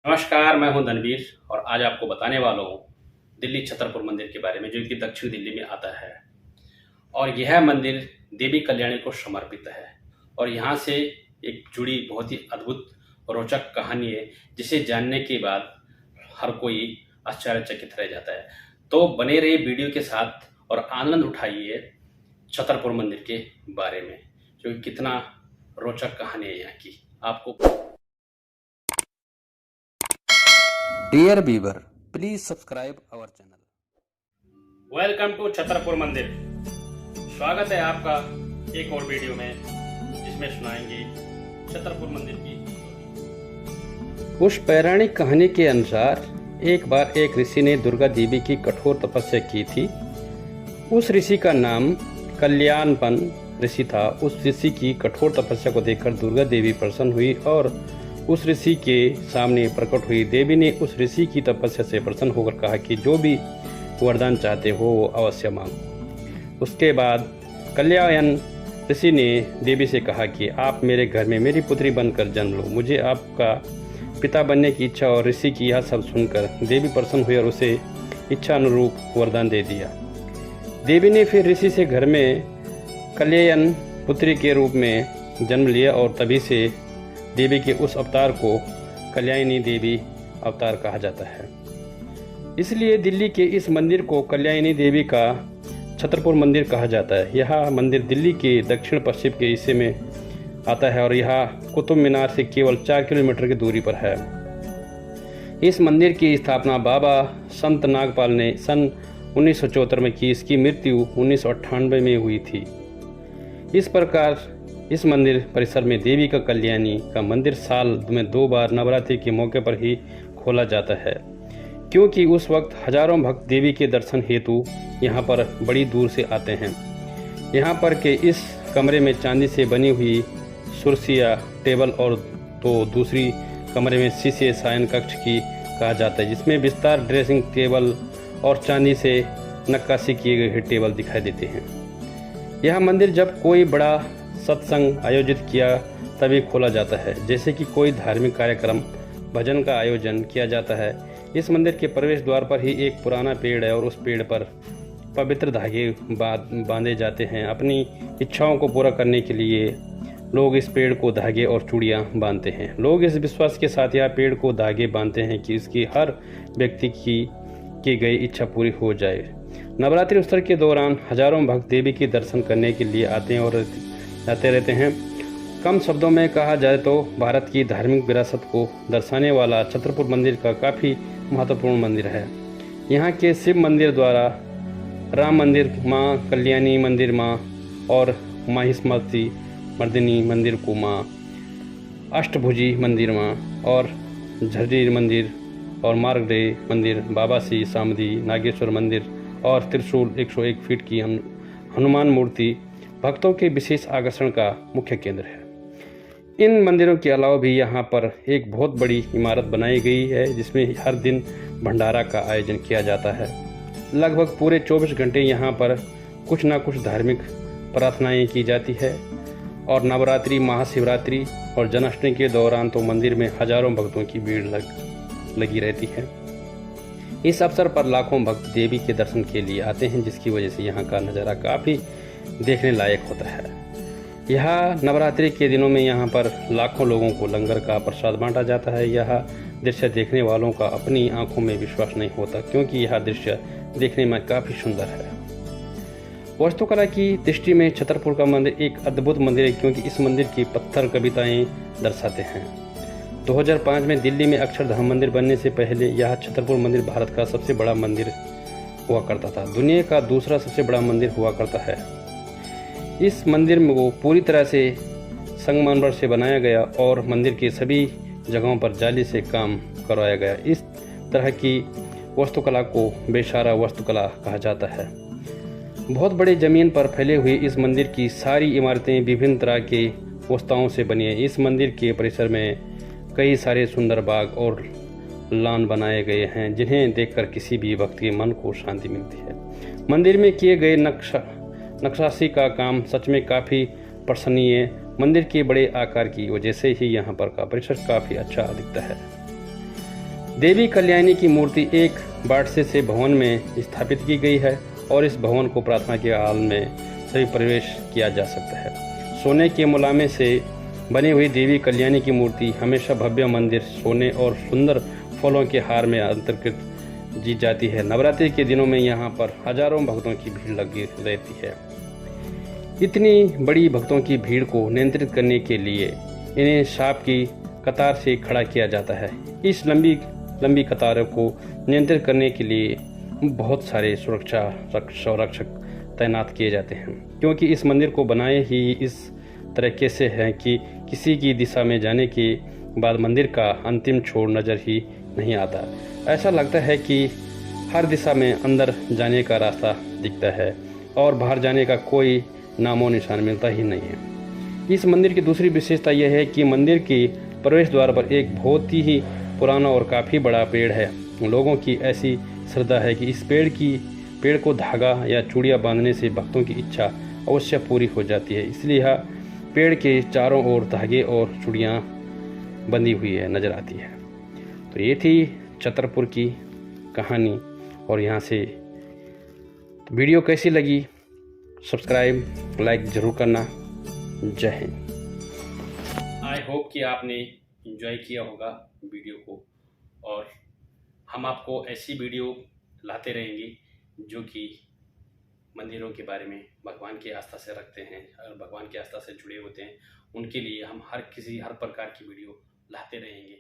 नमस्कार, मैं हूं धनवीर और आज आपको बताने वाला हूं दिल्ली छतरपुर मंदिर के बारे में, जो कि दक्षिण दिल्ली में आता है। और यह मंदिर देवी कल्याणी को समर्पित है और यहाँ से एक जुड़ी बहुत ही अद्भुत और रोचक कहानी है, जिसे जानने के बाद हर कोई आश्चर्यचकित रह जाता है। तो बने रहिए वीडियो के साथ और आनंद उठाइए छतरपुर मंदिर के बारे में, जो कि कितना रोचक कहानी है यहाँ की। आपको Dear viewer, please subscribe our channel. Welcome to Chhatarpur Mandir. स्वागत है आपका एक और वीडियो में, जिसमें सुनाएंगे छतरपुर मंदिर की। उस पौराणिक कहानी के अनुसार एक बार एक ऋषि ने दुर्गा देवी की कठोर तपस्या की थी। उस ऋषि का नाम कल्याणपन ऋषि था। उस ऋषि की कठोर तपस्या को देखकर दुर्गा देवी प्रसन्न हुई और उस ऋषि के सामने प्रकट हुई। देवी ने उस ऋषि की तपस्या से प्रसन्न होकर कहा कि जो भी वरदान चाहते हो वो अवश्य मांगो। उसके बाद कल्याण ऋषि ने देवी से कहा कि आप मेरे घर में मेरी पुत्री बनकर जन्म लो, मुझे आपका पिता बनने की इच्छा। और ऋषि की यह सब सुनकर देवी प्रसन्न हुई और उसे इच्छा अनुरूप वरदान दे दिया। देवी ने फिर ऋषि से घर में कल्याण पुत्री के रूप में जन्म लिया और तभी से देवी के उस अवतार को कल्याणी देवी अवतार कहा जाता है। इसलिए दिल्ली के इस मंदिर को कल्याणी देवी का छतरपुर मंदिर कहा जाता है। यह मंदिर दिल्ली के दक्षिण पश्चिम के हिस्से में आता है और यह कुतुब मीनार से केवल 4 किलोमीटर की दूरी पर है। इस मंदिर की स्थापना बाबा संत नागपाल ने सन 1974 में की। इसकी मृत्यु 1998 में हुई थी। इस प्रकार इस मंदिर परिसर में देवी का कल्याणी का मंदिर साल में 2 बार नवरात्रि के मौके पर ही खोला जाता है, क्योंकि उस वक्त हजारों भक्त देवी के दर्शन हेतु यहाँ पर बड़ी दूर से आते हैं। यहाँ पर के इस कमरे में चांदी से बनी हुई सुरसिया टेबल और तो दूसरी कमरे में शीशे शयन कक्ष की कहा जाता है, जिसमें बिस्तर, ड्रेसिंग टेबल और चांदी से नक्काशी किए गए टेबल दिखाई देते हैं। यह मंदिर जब कोई बड़ा सत्संग आयोजित किया तभी खोला जाता है, जैसे कि कोई धार्मिक कार्यक्रम, भजन का आयोजन किया जाता है। इस मंदिर के प्रवेश द्वार पर ही एक पुराना पेड़ है और उस पेड़ पर पवित्र धागे बांधे जाते हैं। अपनी इच्छाओं को पूरा करने के लिए लोग इस पेड़ को धागे और चूड़ियाँ बांधते हैं। लोग इस विश्वास के साथ यह पेड़ को धागे बांधते हैं कि इसकी हर व्यक्ति की गई इच्छा पूरी हो जाए। नवरात्रि उत्सव के दौरान हजारों भक्त देवी के दर्शन करने के लिए आते हैं और जाते रहते हैं। कम शब्दों में कहा जाए तो भारत की धार्मिक विरासत को दर्शाने वाला छतरपुर मंदिर का काफ़ी महत्वपूर्ण मंदिर है। यहाँ के शिव मंदिर द्वारा राम मंदिर, माँ कल्याणी मंदिर माँ और माहिष्मती मर्दिनी मंदिर को माँ, अष्टभुजी मंदिर माँ और झरीर मंदिर और मार्गदेय मंदिर, बाबा सी सामदी नागेश्वर मंदिर और त्रिशूल 101 फीट की हनुमान मूर्ति भक्तों के विशेष आकर्षण का मुख्य केंद्र है। इन मंदिरों के अलावा भी यहाँ पर एक बहुत बड़ी इमारत बनाई गई है, जिसमें हर दिन भंडारा का आयोजन किया जाता है। लगभग पूरे 24 घंटे यहाँ पर कुछ ना कुछ धार्मिक प्रार्थनाएं की जाती है और नवरात्रि, महाशिवरात्रि और जन्माष्टमी के दौरान तो मंदिर में हजारों भक्तों की भीड़ लगी रहती है। इस अवसर पर लाखों भक्त देवी के दर्शन के लिए आते हैं, जिसकी वजह से यहाँ का नज़ारा काफ़ी देखने लायक होता है। यह नवरात्रि के दिनों में यहाँ पर लाखों लोगों को लंगर का प्रसाद बांटा जाता है। यह दृश्य देखने वालों का अपनी आंखों में विश्वास नहीं होता, क्योंकि यह दृश्य देखने में काफ़ी सुंदर है। वास्तुकला की दृष्टि में छतरपुर का मंदिर एक अद्भुत मंदिर है, क्योंकि इस मंदिर की पत्थर कविताएं दर्शाते हैं। 2005 में दिल्ली में अक्षरधाम मंदिर बनने से पहले यह छतरपुर मंदिर भारत का सबसे बड़ा मंदिर हुआ करता था। दुनिया का दूसरा सबसे बड़ा मंदिर हुआ करता है। इस मंदिर में वो पूरी तरह से संगमरमर से बनाया गया और मंदिर के सभी जगहों पर जाली से काम करवाया गया। इस तरह की वास्तुकला को बेशारा वास्तुकला कहा जाता है। बहुत बड़ी जमीन पर फैले हुए इस मंदिर की सारी इमारतें विभिन्न तरह के वस्तुओं से बनी है। इस मंदिर के परिसर में कई सारे सुंदर बाग और लान बनाए गए हैं, जिन्हें देखकर किसी भी भक्त के मन को शांति मिलती है। मंदिर में किए गए नक्काशी का काम सच में काफ़ी प्रशंसनीय मंदिर के बड़े आकार की वजह से ही यहाँ पर का परिसर काफ़ी अच्छा दिखता है। देवी कल्याणी की मूर्ति एक बाटसे से भवन में स्थापित की गई है और इस भवन को प्रार्थना के हाल में सभी प्रवेश किया जा सकता है। सोने के मुलामे से बनी हुई देवी कल्याणी की मूर्ति हमेशा भव्य मंदिर सोने और सुंदर फलों के हार में अंतर्कृत की जाती है। नवरात्रि के दिनों में यहाँ पर हजारों भक्तों की भीड़ लगी रहती है। इतनी बड़ी भक्तों की भीड़ को नियंत्रित करने के लिए इन्हें सांप की कतार से खड़ा किया जाता है। इस लंबी कतारों को नियंत्रित करने के लिए बहुत सारे सुरक्षा संरक्षक तैनात किए जाते हैं, क्योंकि इस मंदिर को बनाए ही इस तरीके से है कि किसी की दिशा में जाने के बाद मंदिर का अंतिम छोर नज़र ही नहीं आता। ऐसा लगता है कि हर दिशा में अंदर जाने का रास्ता दिखता है और बाहर जाने का कोई नामो निशान मिलता ही नहीं है। इस मंदिर की दूसरी विशेषता यह है कि मंदिर के प्रवेश द्वार पर एक बहुत ही पुराना और काफ़ी बड़ा पेड़ है। लोगों की ऐसी श्रद्धा है कि इस पेड़ को धागा या चूड़ियाँ बांधने से भक्तों की इच्छा अवश्य पूरी हो जाती है। इसलिए यह पेड़ के चारों ओर धागे और चूड़ियाँ बंधी हुई है नज़र आती है। तो ये थी छतरपुर की कहानी। और यहाँ से वीडियो कैसी लगी, सब्सक्राइब लाइक ज़रूर करना। जय हिंद। आई होप कि आपने एंजॉय किया होगा वीडियो को, और हम आपको ऐसी वीडियो लाते रहेंगे जो कि मंदिरों के बारे में भगवान की आस्था से रखते हैं और भगवान की आस्था से जुड़े होते हैं। उनके लिए हम हर प्रकार की वीडियो लाते रहेंगे।